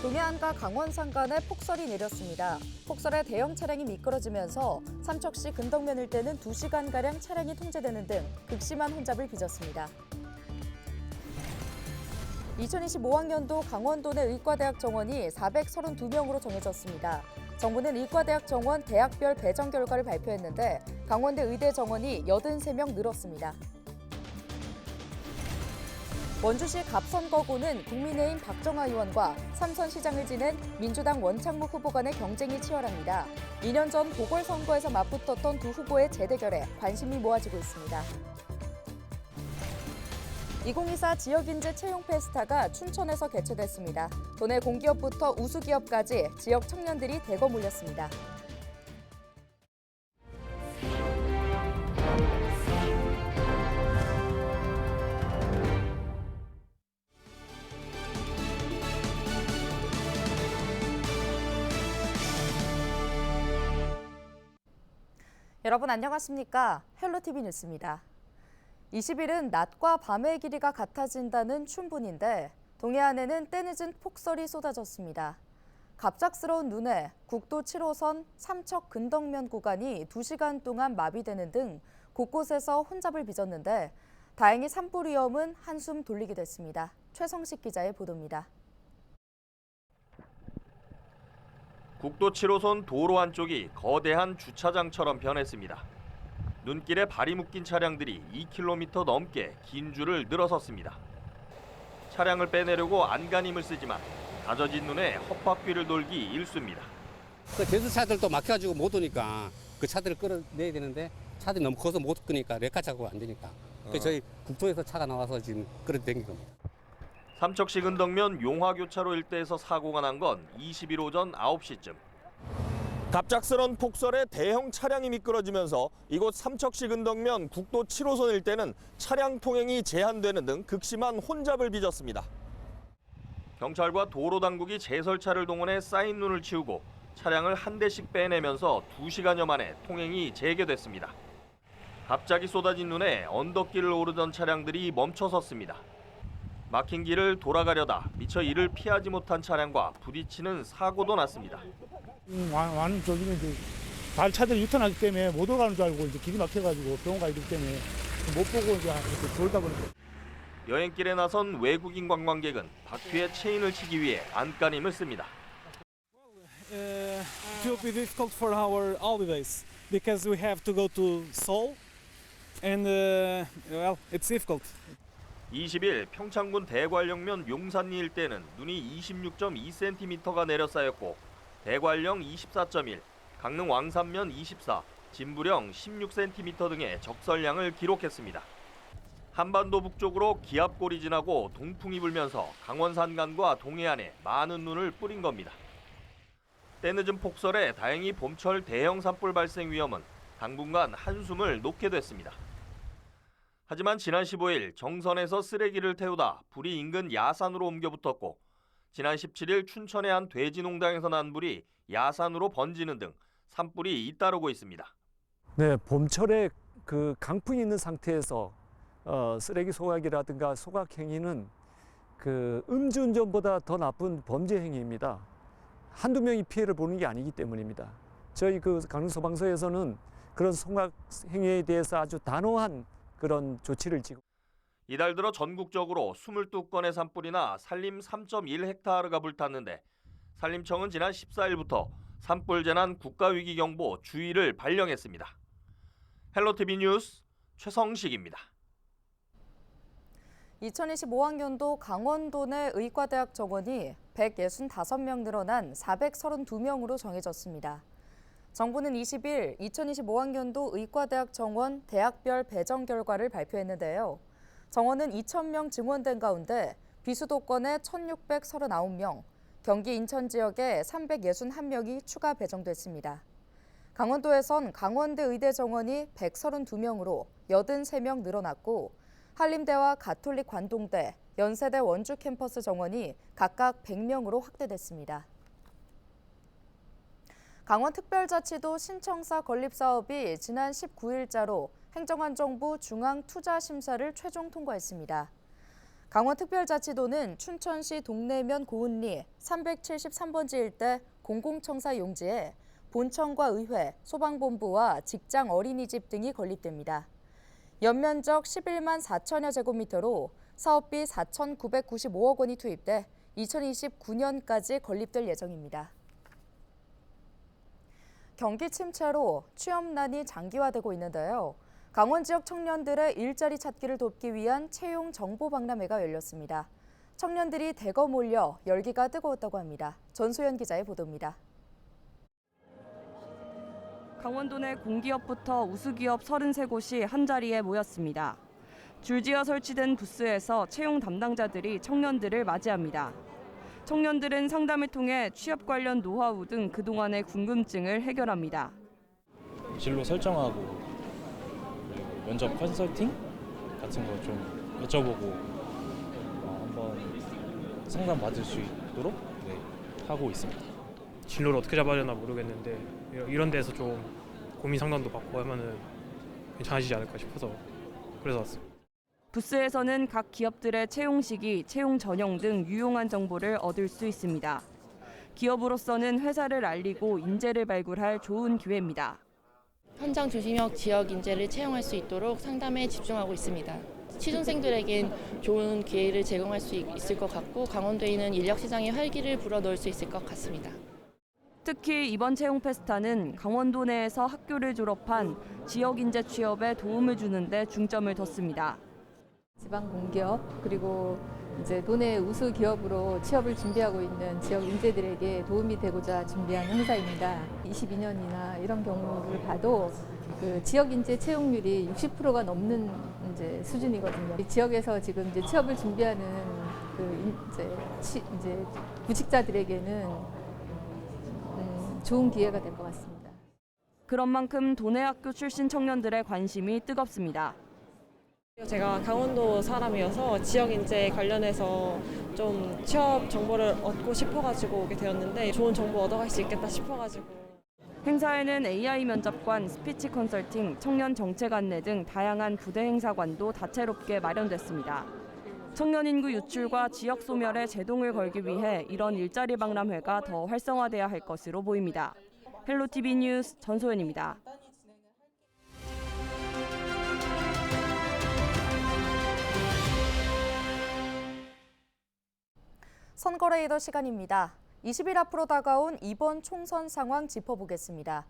동해안과 강원산 간에 폭설이 내렸습니다. 폭설에 대형 차량이 미끄러지면서 삼척시 근덕면 일대는 2시간가량 차량이 통제되는 등 극심한 혼잡을 빚었습니다. 2025학년도 강원도 내 의과대학 정원이 432명으로 정해졌습니다. 정부는 의과대학 정원 대학별 배정 결과를 발표했는데 강원대 의대 정원이 83명 늘었습니다. 원주시 갑선거구는 국민의힘 박정아 의원과 삼선시장을 지낸 민주당 원창무 후보 간의 경쟁이 치열합니다. 2년 전 보궐선거에서 맞붙었던 두 후보의 재대결에 관심이 모아지고 있습니다. 2024 지역인재 채용 페스타가 춘천에서 개최됐습니다. 도내 공기업부터 우수기업까지 지역 청년들이 대거 몰렸습니다. 여러분 안녕하십니까? 헬로티비 뉴스입니다. 20일은 낮과 밤의 길이가 같아진다는 춘분인데 동해안에는 때늦은 폭설이 쏟아졌습니다. 갑작스러운 눈에 국도 7호선 삼척 근덕면 구간이 2시간 동안 마비되는 등 곳곳에서 혼잡을 빚었는데 다행히 산불 위험은 한숨 돌리게 됐습니다. 최성식 기자의 보도입니다. 국도 7호선 도로 한쪽이 거대한 주차장처럼 변했습니다. 눈길에 발이 묶인 차량들이 2km 넘게 긴 줄을 늘어섰습니다. 차량을 빼내려고 안간힘을 쓰지만 가져진 눈에 헛바퀴를 돌기 일쑤입니다. 그 대수차들도 막혀가지고 못 오니까 그 차들을 끌어내야 되는데 차들이 너무 커서 못 끄니까 레카 작업이 안 되니까 그래서 저희 국도에서 차가 나와서 지금 끌어당긴 겁니다. 삼척시 근덕면 용화교차로 일대에서 사고가 난 건 20일 오전 9시쯤. 갑작스런 폭설에 대형 차량이 미끄러지면서 이곳 삼척시 근덕면 국도 7호선 일대는 차량 통행이 제한되는 등 극심한 혼잡을 빚었습니다. 경찰과 도로당국이 제설차를 동원해 쌓인 눈을 치우고 차량을 한 대씩 빼내면서 2시간여 만에 통행이 재개됐습니다. 갑자기 쏟아진 눈에 언덕길을 오르던 차량들이 멈춰섰습니다. 막힌 길을 돌아가려다 미처 이를 피하지 못한 차량과 부딪히는 사고도 났습니다. 완 저기는 이제 발차들이 유턴하기 때문에 못 오가는 줄 알고 이제 길이 막혀가지고 병원 가기 때문에 못 보고 이제 이렇게 돌다 보니까. 여행길에 나선 외국인 관광객은 바퀴에 체인을 치기 위해 안간힘을 씁니다. It will be difficult for our holidays because we have to go to Seoul, and well, it's difficult. 20일 평창군 대관령면 용산리 일대는 눈이 26.2cm가 내려 쌓였고 대관령 24.1, 강릉 왕산면 24, 진부령 16cm 등의 적설량을 기록했습니다. 한반도 북쪽으로 기압골이 지나고 동풍이 불면서 강원 산간과 동해안에 많은 눈을 뿌린 겁니다. 때늦은 폭설에 다행히 봄철 대형 산불 발생 위험은 당분간 한숨을 놓게 됐습니다. 하지만 지난 15일 정선에서 쓰레기를 태우다 불이 인근 야산으로 옮겨 붙었고 지난 17일 춘천의 한 돼지 농장에서 난 불이 야산으로 번지는 등 산불이 잇따르고 있습니다. 네, 봄철에 그 강풍이 있는 상태에서 쓰레기 소각이라든가 소각 행위는 그 음주운전보다 더 나쁜 범죄 행위입니다. 한두 명이 피해를 보는 게 아니기 때문입니다. 저희 그 강릉소방서에서는 그런 소각 행위에 대해서 아주 단호한 그런 조치를 지고 이달 들어 전국적으로 22건의 산불이나 산림 3.1헥타르가 불탔는데 산림청은 지난 14일부터 산불 재난 국가위기경보 주의를 발령했습니다. 헬로티비 뉴스 최성식입니다. 2025학년도 강원도 내 의과대학 정원이 165명 늘어난 432명으로 정해졌습니다. 정부는 20일 2025학년도 의과대학 정원 대학별 배정 결과를 발표했는데요. 정원은 2,000명 증원된 가운데 비수도권에 1,639명, 경기 인천 지역에 361명이 추가 배정됐습니다. 강원도에선 강원대 의대 정원이 132명으로 83명 늘어났고 한림대와 가톨릭 관동대, 연세대 원주 캠퍼스 정원이 각각 100명으로 확대됐습니다. 강원특별자치도 신청사 건립사업이 지난 19일자로 행정안정부 중앙투자심사를 최종 통과했습니다. 강원특별자치도는 춘천시 동래면 고은리 373번지 일대 공공청사 용지에 본청과 의회, 소방본부와 직장 어린이집 등이 건립됩니다. 연면적 11만 4천여 제곱미터로 사업비 4,995억 원이 투입돼 2029년까지 건립될 예정입니다. 경기 침체로 취업난이 장기화되고 있는데요. 강원 지역 청년들의 일자리 찾기를 돕기 위한 채용 정보 박람회가 열렸습니다. 청년들이 대거 몰려 열기가 뜨거웠다고 합니다. 전소연 기자의 보도입니다. 강원도 내 공기업부터 우수기업 33곳이 한자리에 모였습니다. 줄지어 설치된 부스에서 채용 담당자들이 청년들을 맞이합니다. 청년들은 상담을 통해 취업 관련 노하우 등 그동안의 궁금증을 해결합니다. 진로 설정하고 그리고 면접 컨설팅 같은 거 좀 여쭤보고 한번 상담 받을 수 있도록 하고 있습니다. 진로를 어떻게 잡아야 되나 모르겠는데 이런 데서 좀 고민 상담도 받고 하면은 괜찮아지지 않을까 싶어서 그래서 왔습니다. 부스에서는 각 기업들의 채용 시기, 채용 전형 등 유용한 정보를 얻을 수 있습니다. 기업으로서는 회사를 알리고 인재를 발굴할 좋은 기회입니다. 현장 조직력 지역 인재를 채용할 수 있도록 상담에 집중하고 있습니다. 취준생들에겐 좋은 기회를 제공할 수 있을 것 같고 강원도에는 인력 시장의 활기를 불어넣을 수 있을 것 같습니다. 특히 이번 채용 페스타는 강원도 내에서 학교를 졸업한 지역 인재 취업에 도움을 주는 데 중점을 뒀습니다. 지방 공기업 그리고 이제 도내 우수 기업으로 취업을 준비하고 있는 지역 인재들에게 도움이 되고자 준비한 행사입니다. 22년이나 이런 경우를 봐도 그 지역 인재 채용률이 60%가 넘는 이제 수준이거든요. 이 지역에서 지금 이제 취업을 준비하는 이제 구직자들에게는 좋은 기회가 될 것 같습니다. 그런 만큼 도내 학교 출신 청년들의 관심이 뜨겁습니다. 제가 강원도 사람이어서 지역 인재 관련해서 좀 취업 정보를 얻고 싶어가지고 오게 되었는데 좋은 정보 얻어갈 수 있겠다 싶어가지고. 행사에는 AI 면접관, 스피치 컨설팅, 청년 정책 안내 등 다양한 부대 행사관도 다채롭게 마련됐습니다. 청년 인구 유출과 지역 소멸에 제동을 걸기 위해 이런 일자리 박람회가 더 활성화돼야 할 것으로 보입니다. 헬로티비 뉴스 전소연입니다. 선거레이더 시간입니다. 20일 앞으로 다가온 이번 총선 상황 짚어보겠습니다.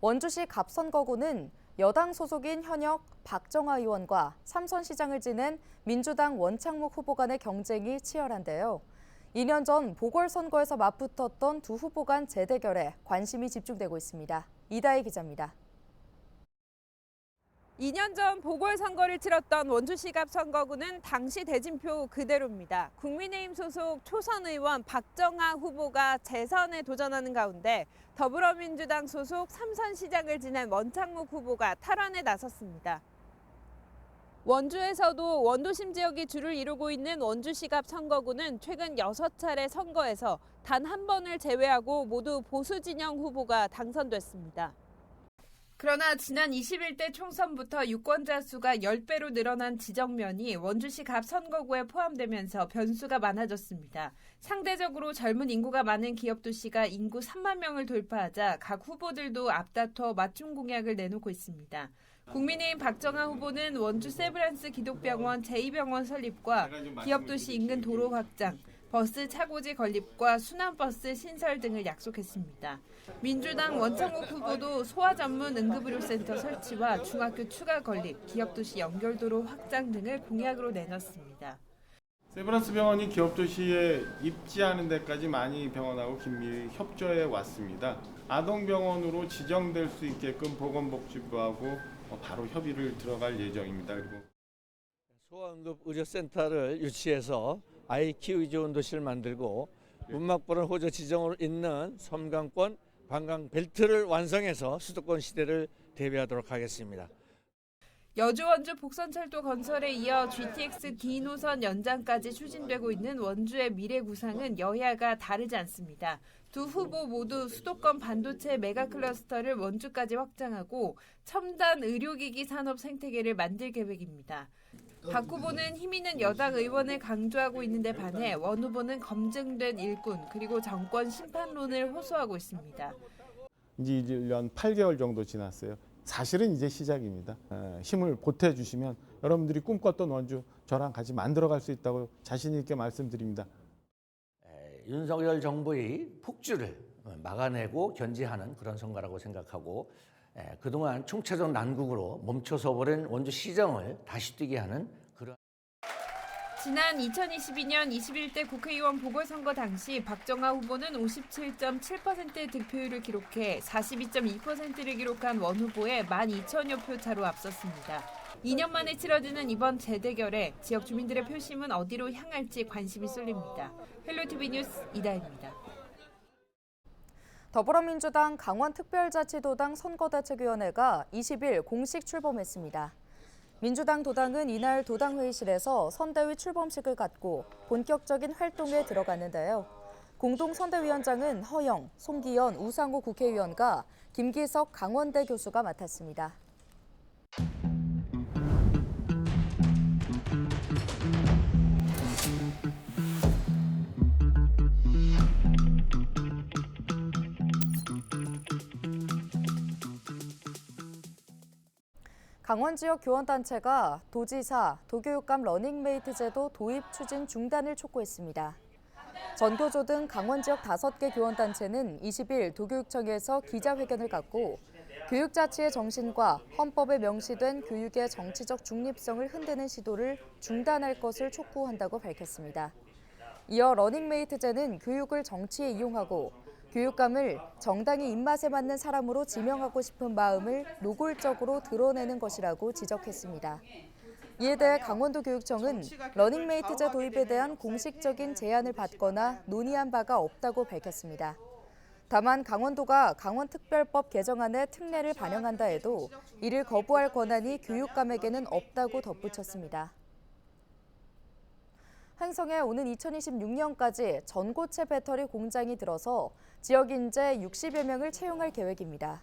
원주시 갑선거구는 여당 소속인 현역 박정아 의원과 삼선시장을 지낸 민주당 원창묵 후보 간의 경쟁이 치열한데요. 2년 전 보궐선거에서 맞붙었던 두 후보 간 재대결에 관심이 집중되고 있습니다. 이다혜 기자입니다. 2년 전 보궐선거를 치렀던 원주시 갑선거구는 당시 대진표 그대로입니다. 국민의힘 소속 초선 의원 박정아 후보가 재선에 도전하는 가운데 더불어민주당 소속 삼선시장을 지낸 원창묵 후보가 탈환에 나섰습니다. 원주에서도 원도심 지역이 주를 이루고 있는 원주시 갑선거구는 최근 6차례 선거에서 단 한 번을 제외하고 모두 보수 진영 후보가 당선됐습니다. 그러나 지난 21대 총선부터 유권자 수가 10배로 늘어난 지정면이 원주시 갑선거구에 포함되면서 변수가 많아졌습니다. 상대적으로 젊은 인구가 많은 기업 도시가 인구 3만 명을 돌파하자 각 후보들도 앞다퉈 맞춤 공약을 내놓고 있습니다. 국민의힘 박정아 후보는 원주 세브란스 기독병원 제2병원 설립과 기업 도시 인근 도로 확장, 버스 차고지 건립과 순환버스 신설 등을 약속했습니다. 민주당 원창묵 후보도 소아 전문 응급의료센터 설치와 중학교 추가 건립, 기업도시 연결도로 확장 등을 공약으로 내놨습니다. 세브란스 병원이 기업도시에 입지하는 데까지 많이 병원하고 긴밀히 협조해 왔습니다. 아동병원으로 지정될 수 있게끔 보건복지부하고 바로 협의를 들어갈 예정입니다. 그리고 소아응급의료센터를 유치해서 아이 키우기 좋은 도시를 만들고 문막보는 호조 지정으로 있는 섬광권 관광 벨트를 완성해서 수도권 시대를 대비하도록 하겠습니다. 여주 원주 복선철도 건설에 이어 GTX D노선 연장까지 추진되고 있는 원주의 미래 구상은 여야가 다르지 않습니다. 두 후보 모두 수도권 반도체 메가 클러스터를 원주까지 확장하고 첨단 의료기기 산업 생태계를 만들 계획입니다. 박 후보는 힘 있는 여당 의원을 강조하고 있는데 반해 원 후보는 검증된 일꾼 그리고 정권 심판론을 호소하고 있습니다. 이제 1년 8개월 정도 지났어요. 사실은 이제 시작입니다. 힘을 보태주시면 여러분들이 꿈꿨던 원주 저랑 같이 만들어갈 수 있다고 자신 있게 말씀드립니다. 윤석열 정부의 폭주를 막아내고 견제하는 그런 선거라고 생각하고 그동안 총체적 난국으로 멈춰서 버린 원주시정을 다시 뛰게 하는 그런. 지난 2022년 21대 국회의원 보궐선거 당시 박정하 후보는 57.7%의 득표율을 기록해 42.2%를 기록한 원 후보에 12,000여 표 차로 앞섰습니다. 2년 만에 치러지는 이번 재대결에 지역 주민들의 표심은 어디로 향할지 관심이 쏠립니다. 헬로티비 뉴스 이다혜입니다. 더불어민주당 강원특별자치도당 선거대책위원회가 20일 공식 출범했습니다. 민주당 도당은 이날 도당회의실에서 선대위 출범식을 갖고 본격적인 활동에 들어갔는데요. 공동선대위원장은 허영, 송기현, 우상호 국회의원과 김기석 강원대 교수가 맡았습니다. 강원 지역 교원단체가 도지사, 도교육감 러닝메이트 제도 도입 추진 중단을 촉구했습니다. 전교조 등 강원 지역 5개 교원단체는 20일 도교육청에서 기자회견을 갖고 교육자치의 정신과 헌법에 명시된 교육의 정치적 중립성을 흔드는 시도를 중단할 것을 촉구한다고 밝혔습니다. 이어 러닝메이트제는 교육을 정치에 이용하고 교육감을 정당의 입맛에 맞는 사람으로 지명하고 싶은 마음을 노골적으로 드러내는 것이라고 지적했습니다. 이에 대해 강원도 교육청은 러닝메이트제 도입에 대한 공식적인 제안을 받거나 논의한 바가 없다고 밝혔습니다. 다만 강원도가 강원특별법 개정안에 특례를 반영한다 해도 이를 거부할 권한이 교육감에게는 없다고 덧붙였습니다. 횡성에 오는 2026년까지 전고체 배터리 공장이 들어서 지역 인재 60여 명을 채용할 계획입니다.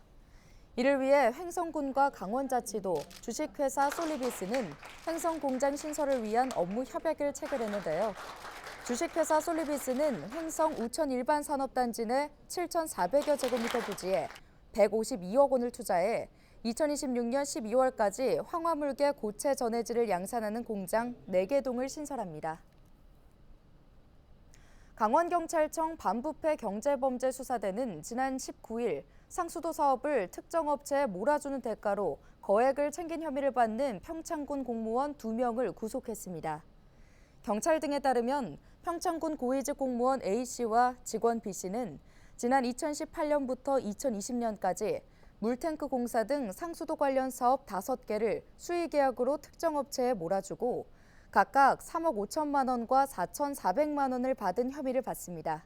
이를 위해 횡성군과 강원자치도, 주식회사 솔리비스는 횡성 공장 신설을 위한 업무 협약을 체결했는데요. 주식회사 솔리비스는 횡성 우천 일반 산업단지 내 7,400여 제곱미터 부지에 152억 원을 투자해 2026년 12월까지 황화물계 고체 전해질을 양산하는 공장 4개 동을 신설합니다. 강원경찰청 반부패 경제범죄수사대는 지난 19일 상수도 사업을 특정 업체에 몰아주는 대가로 거액을 챙긴 혐의를 받는 평창군 공무원 2명을 구속했습니다. 경찰 등에 따르면 평창군 고위직 공무원 A씨와 직원 B씨는 지난 2018년부터 2020년까지 물탱크 공사 등 상수도 관련 사업 5개를 수의계약으로 특정 업체에 몰아주고 각각 3억 5천만 원과 4,400만 원을 받은 혐의를 받습니다.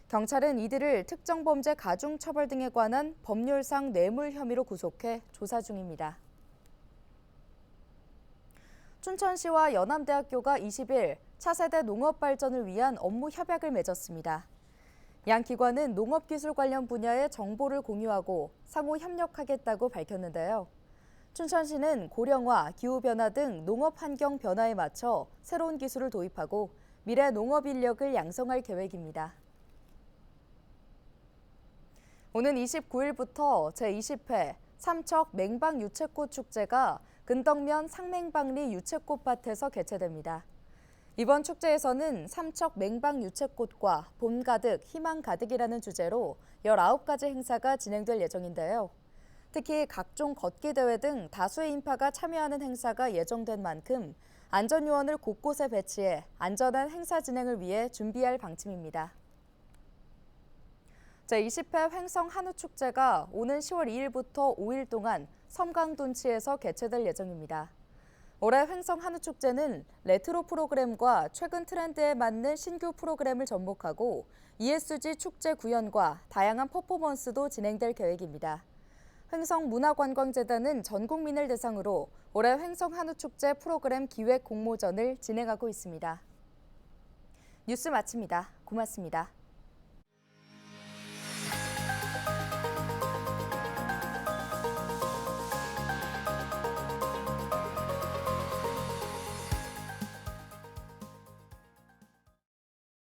경찰은 이들을 특정범죄 가중처벌 등에 관한 법률상 뇌물 혐의로 구속해 조사 중입니다. 춘천시와 연암대학교가 20일 차세대 농업 발전을 위한 업무 협약을 맺었습니다. 양 기관은 농업기술 관련 분야의 정보를 공유하고 상호 협력하겠다고 밝혔는데요. 춘천시는 고령화, 기후변화 등 농업 환경 변화에 맞춰 새로운 기술을 도입하고 미래 농업 인력을 양성할 계획입니다. 오는 29일부터 제20회 삼척 맹방 유채꽃 축제가 근덕면 상맹방리 유채꽃밭에서 개최됩니다. 이번 축제에서는 삼척 맹방 유채꽃과 봄 가득, 희망 가득이라는 주제로 19가지 행사가 진행될 예정인데요. 특히 각종 걷기 대회 등 다수의 인파가 참여하는 행사가 예정된 만큼 안전요원을 곳곳에 배치해 안전한 행사 진행을 위해 준비할 방침입니다. 제20회 횡성 한우축제가 오는 10월 2일부터 5일 동안 섬강돈치에서 개최될 예정입니다. 올해 횡성 한우축제는 레트로 프로그램과 최근 트렌드에 맞는 신규 프로그램을 접목하고 ESG 축제 구현과 다양한 퍼포먼스도 진행될 계획입니다. 횡성문화관광재단은 전 국민을 대상으로 올해 횡성 한우축제 프로그램 기획 공모전을 진행하고 있습니다. 뉴스 마칩니다. 고맙습니다.